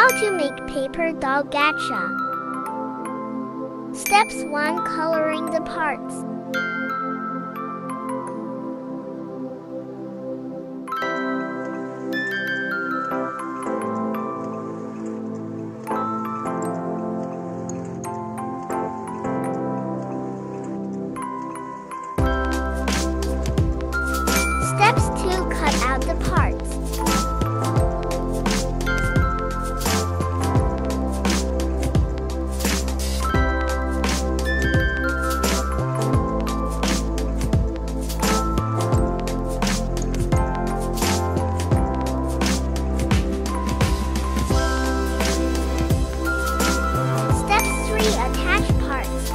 How to make paper doll gacha. Steps 1. Coloring the parts. Steps 2. Cut out the parts. Attach parts.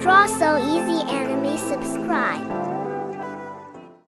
Draw so easy, anime. Subscribe.